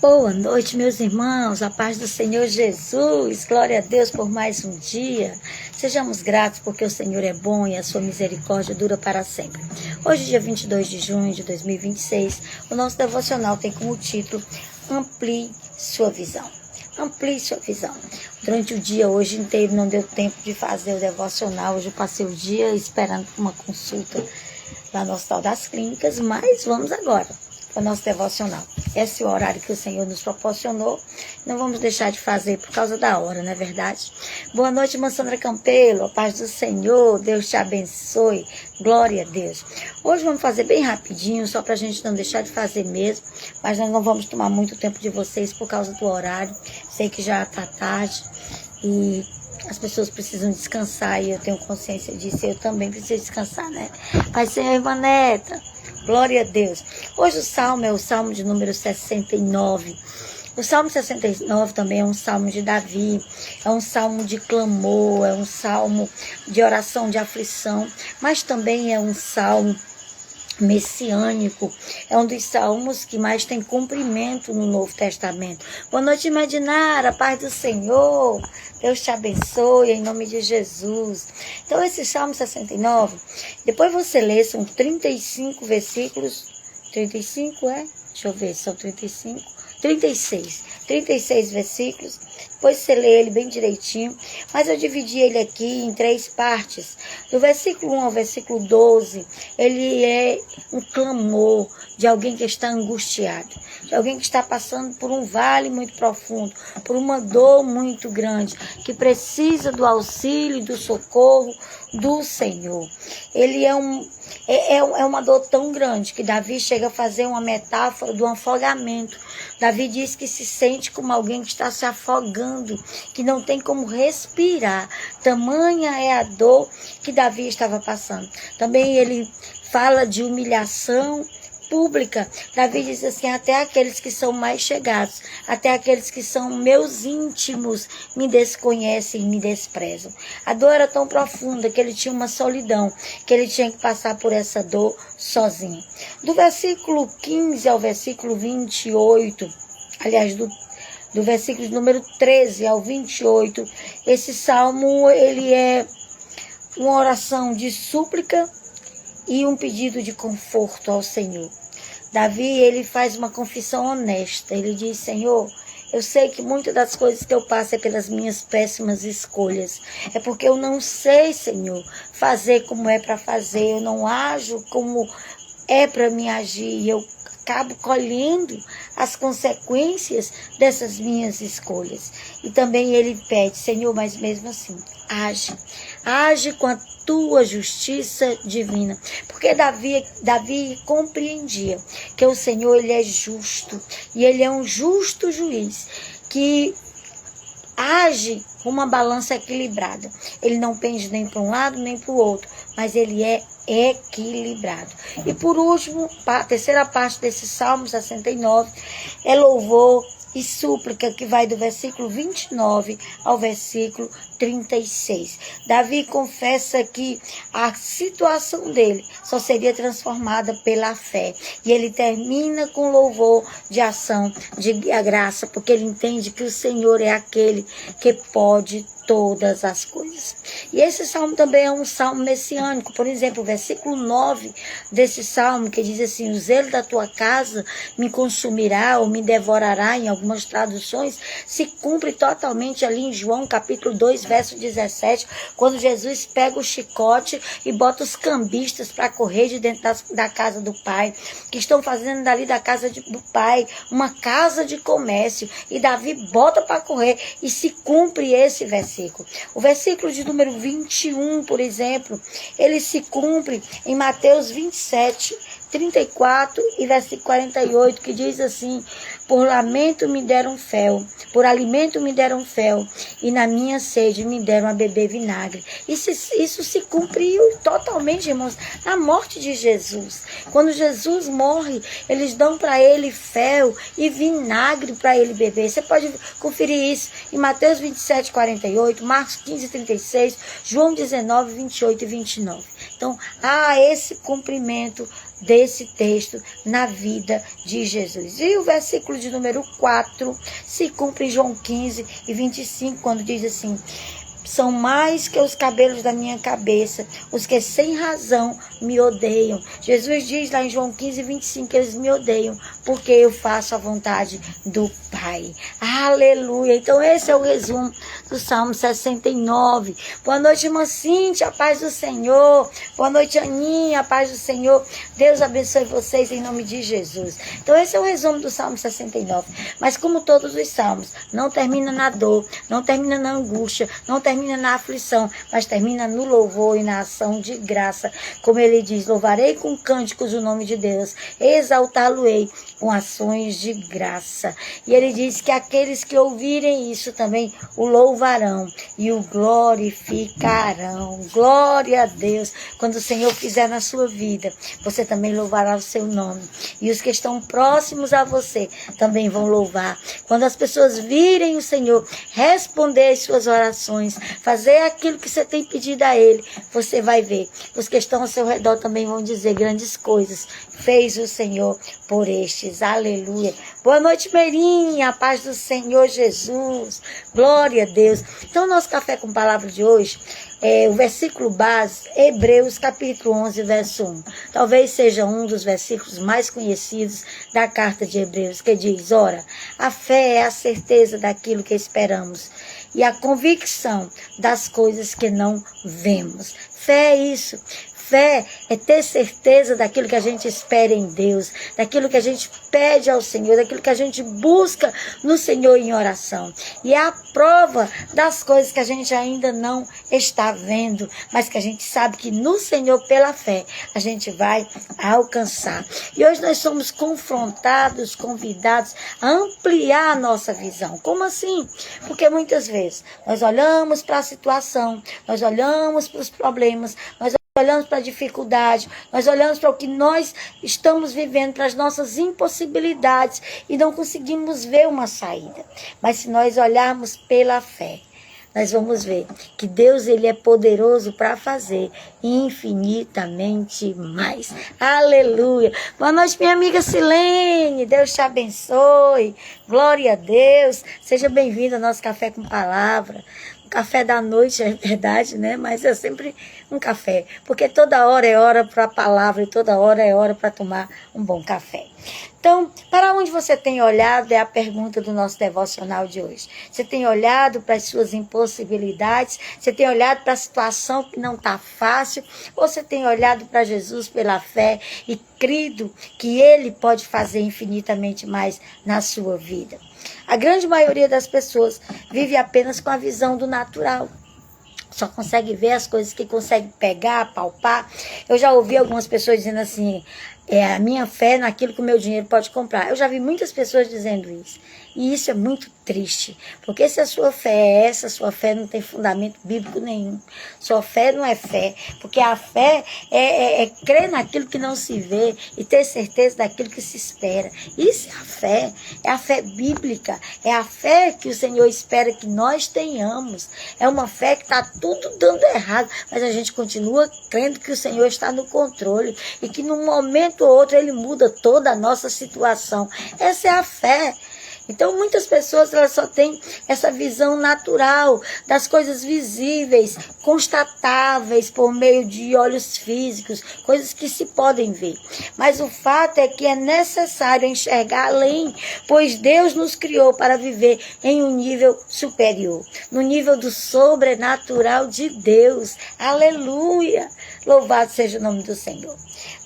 Boa noite, meus irmãos, a paz do Senhor Jesus, glória a Deus por mais um dia. Sejamos gratos porque o Senhor é bom e a sua misericórdia dura para sempre. Hoje, dia 22 de junho de 2026, o nosso devocional tem como título Amplie sua visão. Amplie sua visão. Durante o dia, hoje inteiro, não deu tempo de fazer o devocional. Hoje eu passei o dia esperando uma consulta lá no Hospital das Clínicas, mas vamos agora para o nosso devocional. Esse é o horário que o Senhor nos proporcionou. Não vamos deixar de fazer por causa da hora, não é verdade? Boa noite, irmã Sandra Campelo. A paz do Senhor. Deus te abençoe. Glória a Deus. Hoje vamos fazer bem rapidinho, só para a gente não deixar de fazer mesmo. Mas nós não vamos tomar muito tempo de vocês por causa do horário. Sei que já está tarde e as pessoas precisam descansar e eu tenho consciência disso. Eu também preciso descansar, né? Vai ser a irmã Neta. Glória a Deus. Hoje o salmo é o salmo de número 69. O salmo 69 também é um salmo de Davi, é um salmo de clamor, é um salmo de oração, de aflição, mas também é um salmo messiânico, é um dos salmos que mais tem cumprimento no Novo Testamento. Boa noite, Imaginara, paz do Senhor, Deus te abençoe em nome de Jesus. Então esse Salmo 69, depois você lê, são 35 versículos, 35 é? Deixa eu ver, são 36 versículos, depois você lê ele bem direitinho, mas eu dividi ele aqui em 3 partes. Do versículo 1 ao versículo 12, ele é um clamor de alguém que está angustiado, de alguém que está passando por um vale muito profundo, por uma dor muito grande, que precisa do auxílio e do socorro do Senhor. Ele é uma dor tão grande que Davi chega a fazer uma metáfora do afogamento. Davi diz que se sente como alguém que está se afogando, que não tem como respirar. Tamanha é a dor que Davi estava passando. Também ele fala de humilhação pública. Davi diz assim: até aqueles que são mais chegados, até aqueles que são meus íntimos, me desconhecem e me desprezam. A dor era tão profunda que ele tinha uma solidão, que ele tinha que passar por essa dor sozinho. Do versículo 15 ao versículo 28, aliás, do versículo número 13 ao 28, esse salmo ele é uma oração de súplica e um pedido de conforto ao Senhor. Davi, ele faz uma confissão honesta. Ele diz: Senhor, eu sei que muitas das coisas que eu passo é pelas minhas péssimas escolhas. É porque eu não sei, Senhor, fazer como é para fazer. Eu não ajo como é para me agir. E eu acabo colhendo as consequências dessas minhas escolhas. E também ele pede: Senhor, mas mesmo assim, age com a tua justiça divina. Porque Davi compreendia que o Senhor, ele é justo, e ele é um justo juiz, que age com uma balança equilibrada. Ele não pende nem para um lado nem para o outro, mas ele é equilibrado. E por último, a terceira parte desse Salmo 69 é louvor e súplica, que vai do versículo 29 ao versículo 36. Davi confessa que a situação dele só seria transformada pela fé. E ele termina com louvor de ação de graça, porque ele entende que o Senhor é aquele que pode todas as coisas. E esse salmo também é um salmo messiânico. Por exemplo, o versículo 9 desse salmo, que diz assim: o zelo da tua casa me consumirá ou me devorará, em algumas traduções, se cumpre totalmente ali em João capítulo 2, verso 17, quando Jesus pega o chicote e bota os cambistas para correr de dentro da casa do Pai, que estão fazendo dali da casa do Pai uma casa de comércio, e Davi bota para correr e se cumpre esse versículo. O versículo de número 21, por exemplo, ele se cumpre em Mateus 27, 34 e versículo 48, que diz assim: por lamento me deram fel, por alimento me deram fel, e na minha sede me deram a beber vinagre. Isso se cumpriu totalmente, irmãos, na morte de Jesus. Quando Jesus morre, eles dão para ele fel e vinagre para ele beber. Você pode conferir isso em Mateus 27, 48, Marcos 15, 36, João 19, 28 e 29. Então, há esse cumprimento desse texto na vida de Jesus. E o versículo de número 4 se cumpre em João 15:25, quando diz assim: são mais que os cabelos da minha cabeça, os que sem razão me odeiam. Jesus diz lá em João 15:25 que eles me odeiam, porque eu faço a vontade do Pai. Aleluia! Então esse é o resumo do Salmo 69. Boa noite, irmã Cíntia, a paz do Senhor. Boa noite, Aninha, a paz do Senhor. Deus abençoe vocês em nome de Jesus. Então esse é o resumo do Salmo 69. Mas como todos os salmos, não termina na dor, não termina na angústia, não termina na aflição, mas termina no louvor e na ação de graça. Como ele diz: louvarei com cânticos o nome de Deus, exaltá-lo-ei com ações de graça. E ele diz que aqueles que ouvirem isso também o louvarão e o glorificarão. Glória a Deus. Quando o Senhor fizer na sua vida, você também louvará o seu nome. E os que estão próximos a você também vão louvar. Quando as pessoas virem o Senhor responder as suas orações, fazer aquilo que você tem pedido a Ele, você vai ver. Os que estão ao seu redor também vão dizer: grandes coisas fez o Senhor por estes. Aleluia. Boa noite, Meirinha. A paz do Senhor Jesus. Glória a Deus. Então, nosso café com palavra de hoje é o versículo base, Hebreus capítulo 11, verso 1. Talvez seja um dos versículos mais conhecidos da carta de Hebreus, que diz: ora, a fé é a certeza daquilo que esperamos e a convicção das coisas que não vemos. Fé é isso. Fé é ter certeza daquilo que a gente espera em Deus, daquilo que a gente pede ao Senhor, daquilo que a gente busca no Senhor em oração. E é a prova das coisas que a gente ainda não está vendo, mas que a gente sabe que no Senhor, pela fé, a gente vai alcançar. E hoje nós somos confrontados, convidados a ampliar a nossa visão. Como assim? Porque muitas vezes nós olhamos para a situação, nós olhamos para os problemas, nós olhamos para a dificuldade, nós olhamos para o que nós estamos vivendo, para as nossas impossibilidades e não conseguimos ver uma saída. Mas se nós olharmos pela fé, nós vamos ver que Deus, Ele é poderoso para fazer infinitamente mais. Aleluia! Boa noite, minha amiga Silene. Deus te abençoe. Glória a Deus. Seja bem-vinda ao nosso Café com Palavra. Café da noite, é verdade, né? Mas é sempre um café, porque toda hora é hora para a palavra e toda hora é hora para tomar um bom café. Então, para onde você tem olhado é a pergunta do nosso devocional de hoje. Você tem olhado para as suas impossibilidades? Você tem olhado para a situação que não está fácil? Ou você tem olhado para Jesus pela fé e crido que Ele pode fazer infinitamente mais na sua vida? A grande maioria das pessoas vive apenas com a visão do natural. Só consegue ver as coisas que consegue pegar, palpar. Eu já ouvi algumas pessoas dizendo assim: a minha fé naquilo que o meu dinheiro pode comprar. Eu já vi muitas pessoas dizendo isso. E isso é muito triste. Porque se a sua fé é essa, sua fé não tem fundamento bíblico nenhum. Sua fé não é fé. Porque a fé é crer naquilo que não se vê e ter certeza daquilo que se espera. Isso é a fé. É a fé bíblica. É a fé que o Senhor espera que nós tenhamos. É uma fé que está tudo dando errado. Mas a gente continua crendo que o Senhor está no controle. E que num momento ou outro Ele muda toda a nossa situação. Essa é a fé. Então, muitas pessoas elas só têm essa visão natural das coisas visíveis, constatáveis por meio de olhos físicos, coisas que se podem ver. Mas o fato é que é necessário enxergar além, pois Deus nos criou para viver em um nível superior, no nível do sobrenatural de Deus. Aleluia! Louvado seja o nome do Senhor.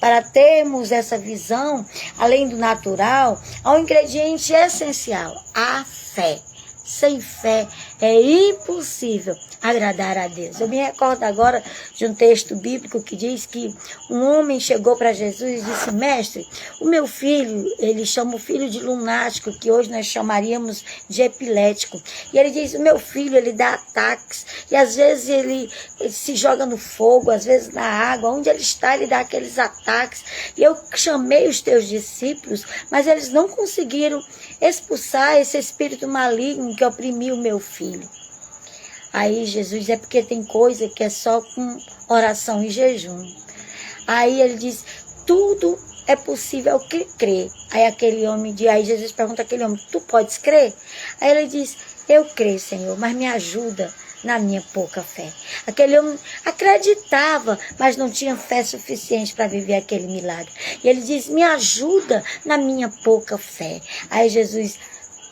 Para termos essa visão, além do natural, há um ingrediente essencial: a fé. Sem fé é impossível agradar a Deus. Eu me recordo agora de um texto bíblico que diz que um homem chegou para Jesus e disse: mestre, o meu filho, ele chama o filho de lunático, que hoje nós chamaríamos de epilético. E ele diz: o meu filho, ele dá ataques, e às vezes ele se joga no fogo, às vezes na água, onde ele está, ele dá aqueles ataques. E eu chamei os teus discípulos, mas eles não conseguiram expulsar esse espírito maligno que oprimiu o meu filho. Aí Jesus diz: é porque tem coisa que é só com oração e jejum. Aí ele diz: tudo é possível que crê. Aí Jesus pergunta àquele homem, tu podes crer? Aí ele diz, eu creio, Senhor, mas me ajuda na minha pouca fé. Aquele homem acreditava, mas não tinha fé suficiente para viver aquele milagre. E ele diz, me ajuda na minha pouca fé. Aí Jesus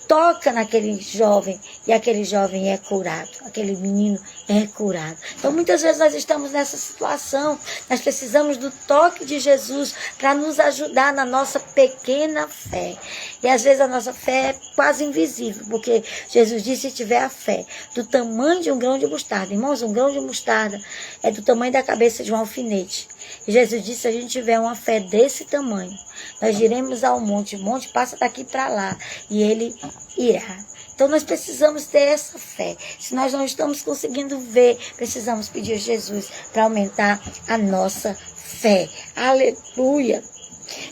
toca naquele jovem e aquele jovem é curado, aquele menino é curado. Então muitas vezes nós estamos nessa situação, nós precisamos do toque de Jesus para nos ajudar na nossa pequena fé. E às vezes a nossa fé é quase invisível, porque Jesus disse, se tiver a fé do tamanho de um grão de mostarda, irmãos, um grão de mostarda é do tamanho da cabeça de um alfinete. E Jesus disse, se a gente tiver uma fé desse tamanho, nós iremos ao monte, o monte passa daqui para lá, e ele irá. Então nós precisamos ter essa fé. Se nós não estamos conseguindo ver, precisamos pedir a Jesus para aumentar a nossa fé. Aleluia!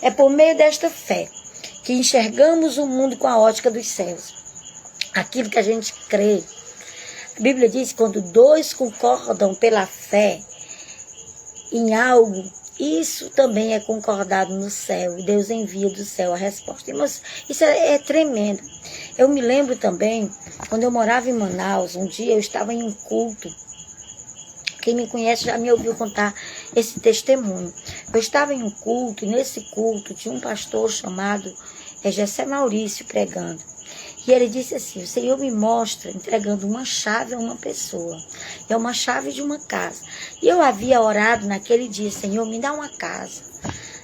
É por meio desta fé que enxergamos o mundo com a ótica dos céus. Aquilo que a gente crê. A Bíblia diz que quando dois concordam pela fé em algo, isso também é concordado no céu. Deus envia do céu a resposta. Mas isso é tremendo. Eu me lembro também, quando eu morava em Manaus, um dia eu estava em um culto. Quem me conhece já me ouviu contar esse testemunho. Eu estava em um culto, e nesse culto tinha um pastor chamado Gessé Maurício pregando. E ele disse assim, o Senhor me mostra entregando uma chave a uma pessoa. É uma chave de uma casa. E eu havia orado naquele dia, Senhor, me dá uma casa.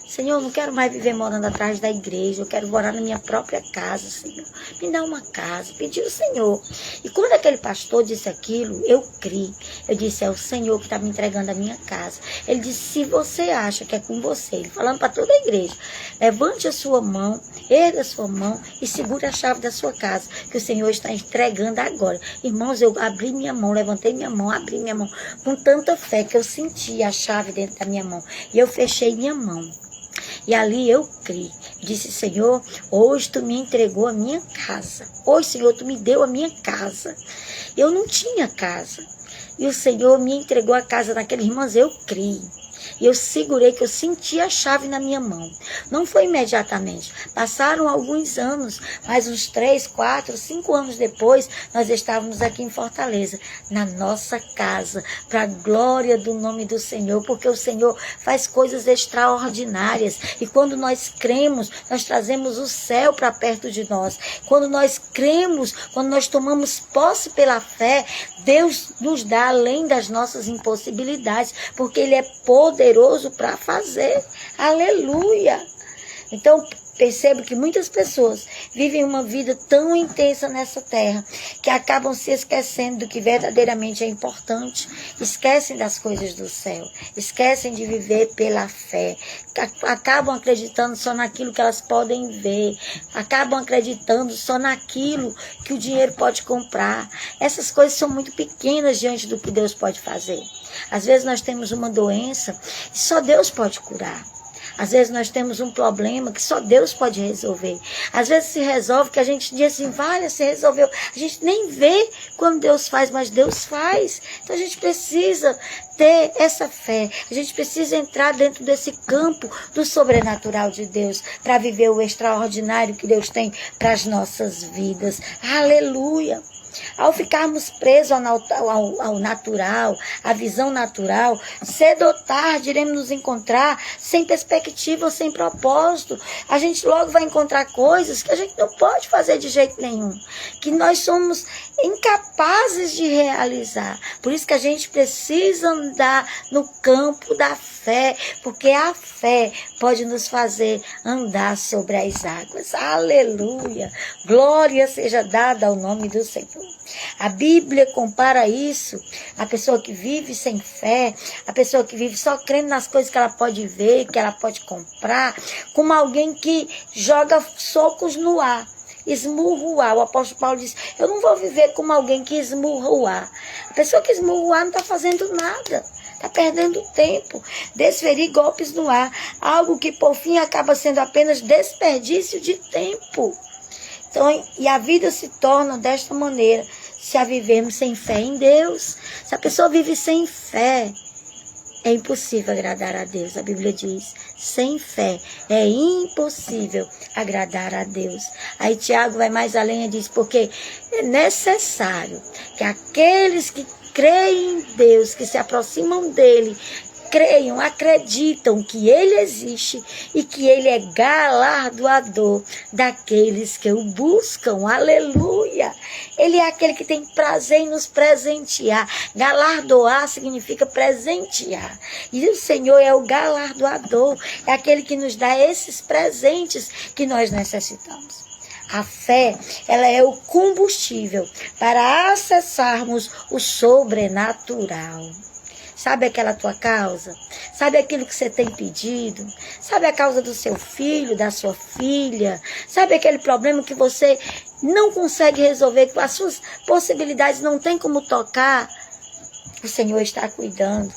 Senhor, eu não quero mais viver morando atrás da igreja, eu quero morar na minha própria casa, Senhor. Me dá uma casa, pedi ao Senhor. E quando aquele pastor disse aquilo, eu criei. Eu disse, é o Senhor que está me entregando a minha casa. Ele disse, se você acha que é com você, ele falando para toda a igreja, levante a sua mão, erga a sua mão e segure a chave da sua casa, que o Senhor está entregando agora. Irmãos, eu abri minha mão, levantei minha mão, abri minha mão, com tanta fé que eu senti a chave dentro da minha mão. E eu fechei minha mão. E ali eu criei. Disse, Senhor, hoje tu me entregou a minha casa. Hoje, Senhor, tu me deu a minha casa. Eu não tinha casa. E o Senhor me entregou a casa daqueles irmãos, eu criei. E eu segurei, que eu senti a chave na minha mão. Não foi imediatamente. Passaram alguns anos, mais uns 3, 4, 5 anos depois, nós estávamos aqui em Fortaleza, na nossa casa, para a glória do nome do Senhor, porque o Senhor faz coisas extraordinárias. E quando nós cremos, nós trazemos o céu para perto de nós. Quando nós cremos, quando nós tomamos posse pela fé, Deus nos dá além das nossas impossibilidades, porque Ele é poderoso para fazer. Aleluia! Então, percebo que muitas pessoas vivem uma vida tão intensa nessa terra que acabam se esquecendo do que verdadeiramente é importante, esquecem das coisas do céu, esquecem de viver pela fé, acabam acreditando só naquilo que elas podem ver, acabam acreditando só naquilo que o dinheiro pode comprar. Essas coisas são muito pequenas diante do que Deus pode fazer. Às vezes nós temos uma doença e só Deus pode curar. Às vezes nós temos um problema que só Deus pode resolver. Às vezes se resolve que a gente diz assim, vale, se resolveu. A gente nem vê quando Deus faz, mas Deus faz. Então a gente precisa ter essa fé. A gente precisa entrar dentro desse campo do sobrenatural de Deus para viver o extraordinário que Deus tem para as nossas vidas. Aleluia! Ao ficarmos presos ao natural, à visão natural, cedo ou tarde iremos nos encontrar sem perspectiva ou sem propósito. A gente logo vai encontrar coisas que a gente não pode fazer de jeito nenhum, que nós somos incapazes de realizar. Por isso que a gente precisa andar no campo da fé, porque a fé pode nos fazer andar sobre as águas. Aleluia! Glória seja dada ao nome do Senhor. A Bíblia compara isso, a pessoa que vive sem fé, a pessoa que vive só crendo nas coisas que ela pode ver, que ela pode comprar, como alguém que joga socos no ar, esmurra o ar. O apóstolo Paulo diz, eu não vou viver como alguém que esmurra o ar. A pessoa que esmurra o ar não está fazendo nada. Está perdendo tempo, desferir golpes no ar, algo que por fim acaba sendo apenas desperdício de tempo. Então, e a vida se torna desta maneira, se a vivermos sem fé em Deus. Se a pessoa vive sem fé É impossível agradar a Deus. A Bíblia diz, sem fé é impossível agradar a Deus. Aí Tiago vai mais além e diz, porque é necessário que aqueles que creem em Deus, que se aproximam dele, creiam, acreditam que ele existe e que ele é galardoador daqueles que o buscam. Aleluia! Ele é aquele que tem prazer em nos presentear. Galardoar significa presentear. E o Senhor é o galardoador, é aquele que nos dá esses presentes que nós necessitamos. A fé, ela é o combustível para acessarmos o sobrenatural. Sabe aquela tua causa? Sabe aquilo que você tem pedido? Sabe a causa do seu filho, da sua filha? Sabe aquele problema que você não consegue resolver, que as suas possibilidades não tem como tocar? O Senhor está cuidando.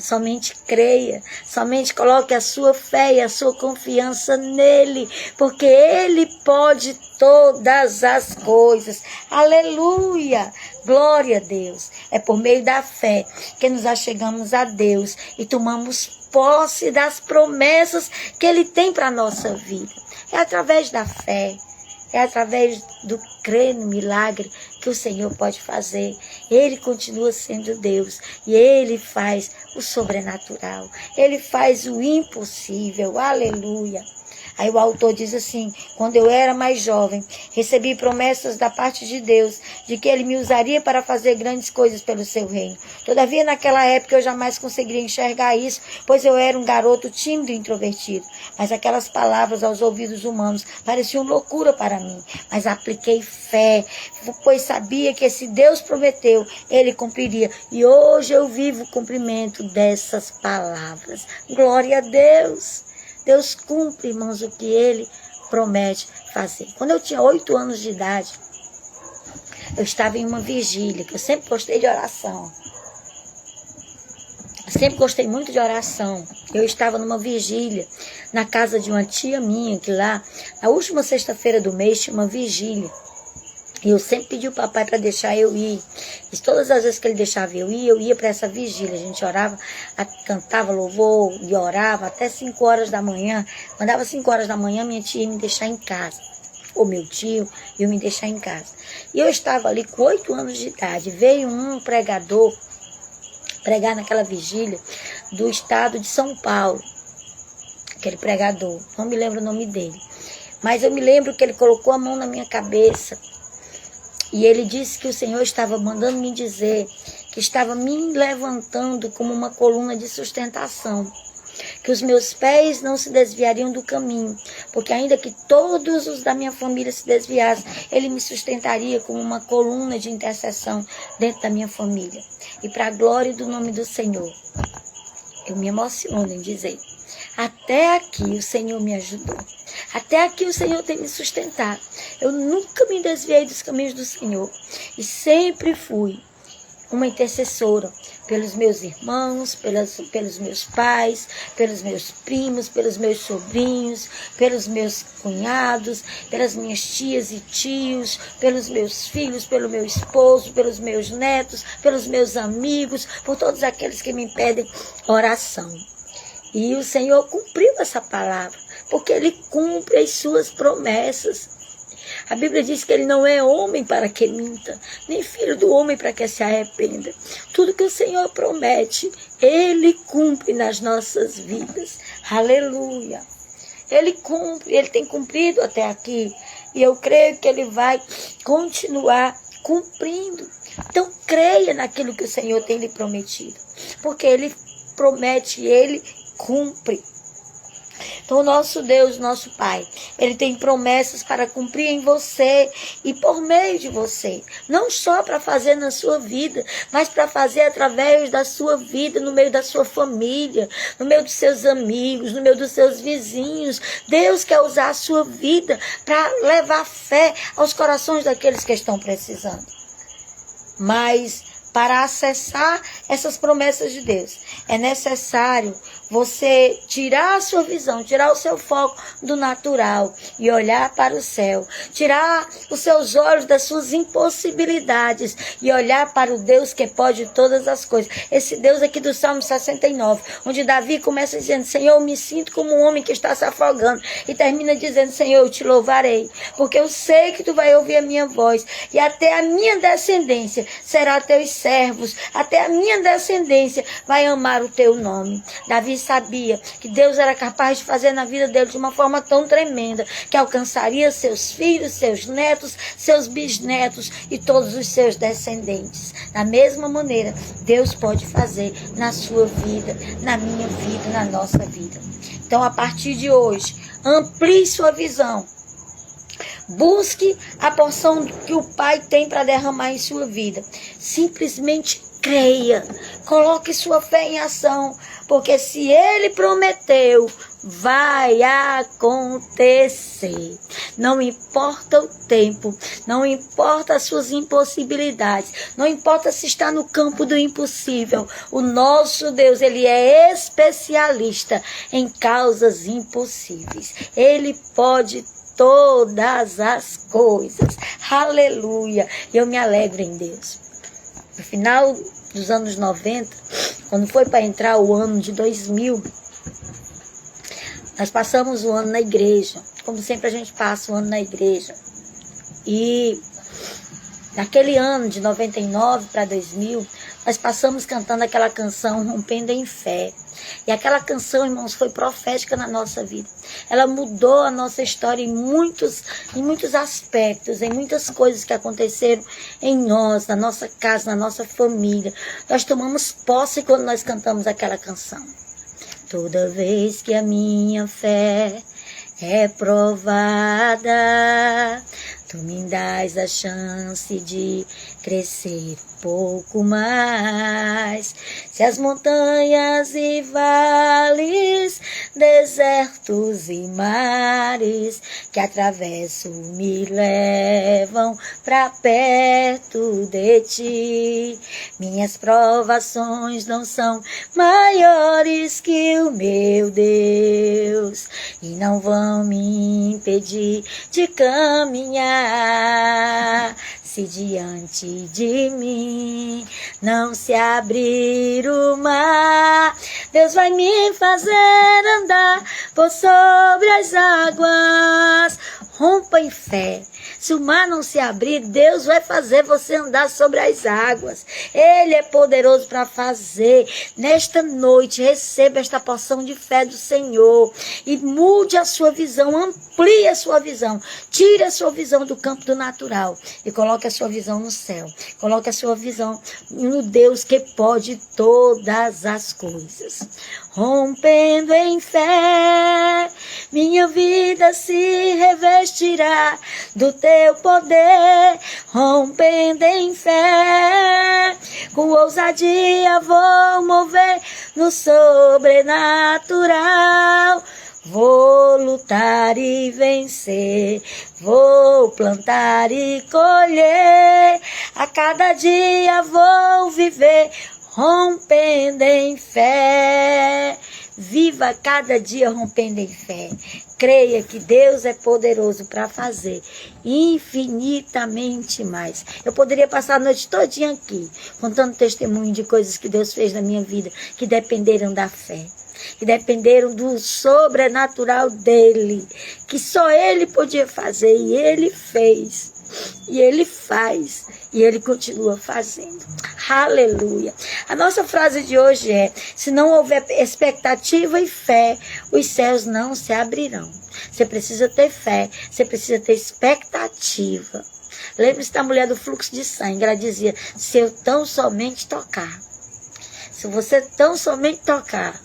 Somente creia, somente coloque a sua fé e a sua confiança nele, porque ele pode todas as coisas. Aleluia! Glória a Deus. É por meio da fé que nos achegamos a Deus e tomamos posse das promessas que ele tem para a nossa vida. É através da fé. É através do crer no milagre que o Senhor pode fazer. Ele continua sendo Deus e Ele faz o sobrenatural. Ele faz o impossível. Aleluia. Aí o autor diz assim, quando eu era mais jovem, recebi promessas da parte de Deus, de que ele me usaria para fazer grandes coisas pelo seu reino. Todavia, naquela época, eu jamais conseguiria enxergar isso, pois eu era um garoto tímido e introvertido. Mas aquelas palavras aos ouvidos humanos pareciam loucura para mim. Mas apliquei fé, pois sabia que se Deus prometeu, ele cumpriria. E hoje eu vivo o cumprimento dessas palavras. Glória a Deus! Deus cumpre, irmãos, o que ele promete fazer. Quando eu tinha 8 anos de idade, eu estava em uma vigília, que eu sempre gostei de oração. Eu sempre gostei muito de oração. Eu estava numa vigília na casa de uma tia minha, que lá, na última sexta-feira do mês, tinha uma vigília. E eu sempre pedi ao papai para deixar eu ir. E todas as vezes que ele deixava eu ia para essa vigília. A gente orava, cantava louvor e orava até 5 horas da manhã. Mandava 5 horas da manhã, minha tia ia me deixar em casa. Ou meu tio ia me deixar em casa. E eu estava ali com 8 anos de idade. Veio um pregador pregar naquela vigília do estado de São Paulo. Aquele pregador, não me lembro o nome dele. Mas eu me lembro que ele colocou a mão na minha cabeça. E ele disse que o Senhor estava mandando me dizer que estava me levantando como uma coluna de sustentação. Que os meus pés não se desviariam do caminho. Porque ainda que todos os da minha família se desviassem, ele me sustentaria como uma coluna de intercessão dentro da minha família. E para a glória do nome do Senhor, eu me emociono em dizer, até aqui o Senhor me ajudou. Até aqui o Senhor tem me sustentado. Eu nunca me desviei dos caminhos do Senhor. E sempre fui uma intercessora pelos meus irmãos, pelos meus pais, pelos meus primos, pelos meus sobrinhos, pelos meus cunhados, pelas minhas tias e tios, pelos meus filhos, pelo meu esposo, pelos meus netos, pelos meus amigos, por todos aqueles que me pedem oração. E o Senhor cumpriu essa palavra, porque Ele cumpre as suas promessas. A Bíblia diz que Ele não é homem para que minta, nem filho do homem para que se arrependa. Tudo que o Senhor promete, Ele cumpre nas nossas vidas. Aleluia! Ele cumpre, Ele tem cumprido até aqui. E eu creio que Ele vai continuar cumprindo. Então creia naquilo que o Senhor tem lhe prometido. Porque Ele promete, Ele cumpre. Então, o nosso Deus, nosso Pai, Ele tem promessas para cumprir em você e por meio de você. Não só para fazer na sua vida, mas para fazer através da sua vida, no meio da sua família, no meio dos seus amigos, no meio dos seus vizinhos. Deus quer usar a sua vida para levar fé aos corações daqueles que estão precisando. Mas para acessar essas promessas de Deus, é necessário você tirar a sua visão, tirar o seu foco do natural e olhar para o céu, tirar os seus olhos das suas impossibilidades e olhar para o Deus que pode todas as coisas. Esse Deus aqui do Salmo 69, onde Davi começa dizendo: Senhor, eu me sinto como um homem que está se afogando, e termina dizendo: Senhor, eu te louvarei, porque eu sei que tu vai ouvir a minha voz, e até a minha descendência será teus servos, até a minha descendência vai amar o teu nome. Davi sabia que Deus era capaz de fazer na vida dele de uma forma tão tremenda, que alcançaria seus filhos, seus netos, seus bisnetos e todos os seus descendentes. Da mesma maneira, Deus pode fazer na sua vida, na minha vida, na nossa vida. Então, a partir de hoje, amplie sua visão. Busque a porção que o Pai tem para derramar em sua vida. Simplesmente creia. Coloque sua fé em ação. Porque se Ele prometeu, vai acontecer. Não importa o tempo, não importa as suas impossibilidades, não importa se está no campo do impossível. O nosso Deus, Ele é especialista em causas impossíveis. Ele pode todas as coisas. Aleluia. Eu me alegro em Deus. No final dos anos 90, quando foi para entrar o ano de 2000, nós passamos o ano na igreja. Como sempre a gente passa o ano na igreja. E naquele ano de 99 para 2000, nós passamos cantando aquela canção Rompendo em Fé. E aquela canção, irmãos, foi profética na nossa vida. Ela mudou a nossa história em muitos aspectos, em muitas coisas que aconteceram em nós, na nossa casa, na nossa família. Nós tomamos posse quando nós cantamos aquela canção. Toda vez que a minha fé é provada, tu me dás a chance de crescer um pouco mais. Se as montanhas e vales, desertos e mares que atravesso me levam para perto de ti, minhas provações não são maiores que o meu Deus e não vão me impedir de caminhar. Se diante de mim não se abrir o mar, Deus vai me fazer andar por sobre as águas. Rompa em fé. Se o mar não se abrir, Deus vai fazer você andar sobre as águas. Ele é poderoso para fazer. Nesta noite, receba esta porção de fé do Senhor e mude a sua visão, amplie a sua visão. Tire a sua visão do campo do natural e coloque a sua visão no céu. Coloque a sua visão no Deus que pode todas as coisas. Rompendo em fé, minha vida se revestirá do teu poder. Rompendo em fé, com ousadia vou mover no sobrenatural. Vou lutar e vencer, vou plantar e colher. A cada dia vou viver rompendo em fé. Viva cada dia rompendo em fé. Creia que Deus é poderoso para fazer infinitamente mais. Eu poderia passar a noite todinha aqui, contando testemunho de coisas que Deus fez na minha vida, que dependeram da fé, que dependeram do sobrenatural dele, que só ele podia fazer, e ele fez, e ele faz, e ele continua fazendo. Aleluia. A nossa frase de hoje é: se não houver expectativa e fé, os céus não se abrirão. Você precisa ter fé, você precisa ter expectativa. Lembre-se da mulher do fluxo de sangue. Ela dizia: se eu tão somente tocar, se você tão somente tocar,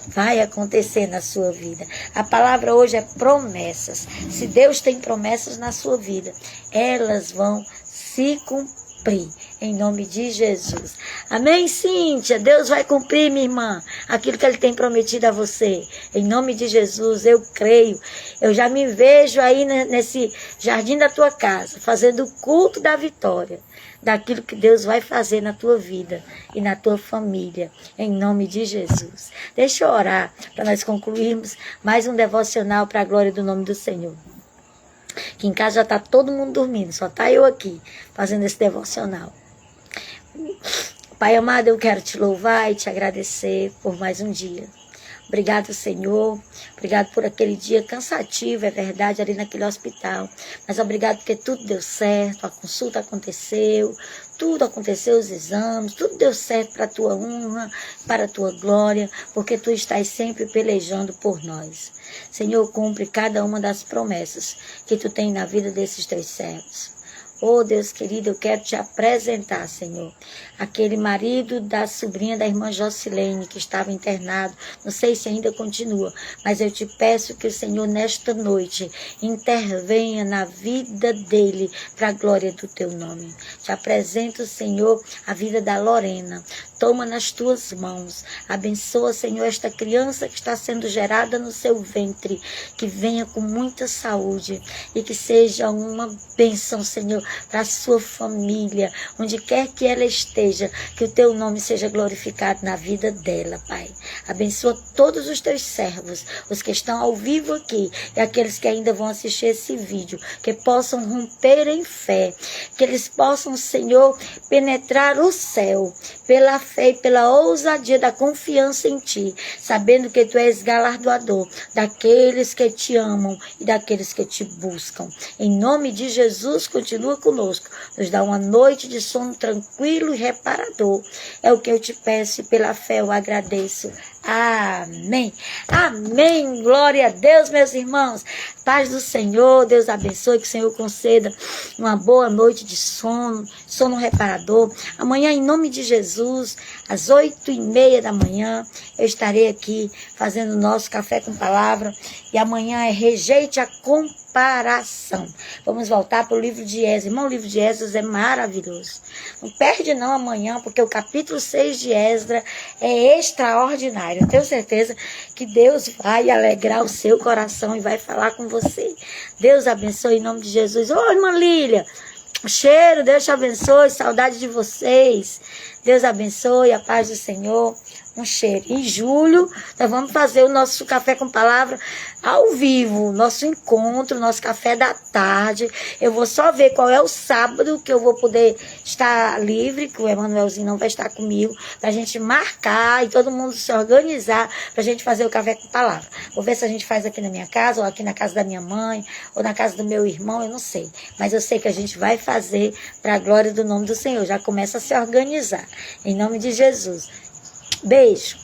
vai acontecer na sua vida. A palavra hoje é promessas. Se Deus tem promessas na sua vida, elas vão se cumprir. cumprir, em nome de Jesus. Amém, Cíntia? Deus vai cumprir, minha irmã, aquilo que Ele tem prometido a você. Em nome de Jesus, eu creio. Eu já me vejo aí nesse jardim da tua casa, fazendo o culto da vitória, daquilo que Deus vai fazer na tua vida e na tua família, em nome de Jesus. Deixa eu orar para nós concluirmos mais um devocional para a glória do nome do Senhor. Que em casa já está todo mundo dormindo, só está eu aqui fazendo esse devocional. Pai amado, eu quero te louvar e te agradecer por mais um dia. Obrigado, Senhor. Obrigado por aquele dia cansativo, é verdade, ali naquele hospital. Mas obrigado porque tudo deu certo, a consulta aconteceu, tudo aconteceu, os exames, tudo deu certo para a tua honra, para a tua glória, porque tu estás sempre pelejando por nós. Senhor, cumpre cada uma das promessas que tu tem na vida desses teus servos. Oh, Deus querido, eu quero te apresentar, Senhor, aquele marido da sobrinha da irmã Jocilene, que estava internado, não sei se ainda continua, mas eu te peço que o Senhor, nesta noite, intervenha na vida dele, para a glória do teu nome. Te apresento, Senhor, a vida da Lorena. Toma nas tuas mãos. Abençoa, Senhor, esta criança que está sendo gerada no seu ventre, que venha com muita saúde e que seja uma bênção, Senhor, para a sua família, onde quer que ela esteja, que o teu nome seja glorificado na vida dela, Pai. Abençoa todos os teus servos, os que estão ao vivo aqui e aqueles que ainda vão assistir esse vídeo, que possam romper em fé, que eles possam, Senhor, penetrar o céu pela fé e pela ousadia da confiança em Ti, sabendo que Tu és galardoador daqueles que Te amam e daqueles que Te buscam. Em nome de Jesus, continua conosco, nos dá uma noite de sono tranquilo e reparador. É o que eu te peço e pela fé eu agradeço. Amém. Amém. Glória a Deus, meus irmãos. Paz do Senhor. Deus abençoe, que o Senhor conceda uma boa noite de sono, sono reparador. Amanhã, em nome de Jesus, às 8h30 da manhã, eu estarei aqui fazendo o nosso Café com Palavra. E amanhã é Rejeite a Comparação. Vamos voltar para o livro de Esdras. Irmão, o livro de Esdras é maravilhoso. Não perde não amanhã, porque o capítulo 6 de Esdras é extraordinário. Eu tenho certeza que Deus vai alegrar o seu coração e vai falar com você. Deus abençoe em nome de Jesus. Ô, irmã Lília, cheiro, Deus te abençoe, saudade de vocês. Deus abençoe, a paz do Senhor. Um cheiro. Em julho, nós vamos fazer o nosso Café com Palavra ao vivo, nosso encontro, nosso café da tarde. Eu vou só ver qual é o sábado que eu vou poder estar livre, que o Emanuelzinho não vai estar comigo, pra gente marcar e todo mundo se organizar pra gente fazer o Café com Palavra. Vou ver se a gente faz aqui na minha casa, ou aqui na casa da minha mãe, ou na casa do meu irmão, eu não sei. Mas eu sei que a gente vai fazer pra glória do nome do Senhor. Já começa a se organizar. Em nome de Jesus. Beijo.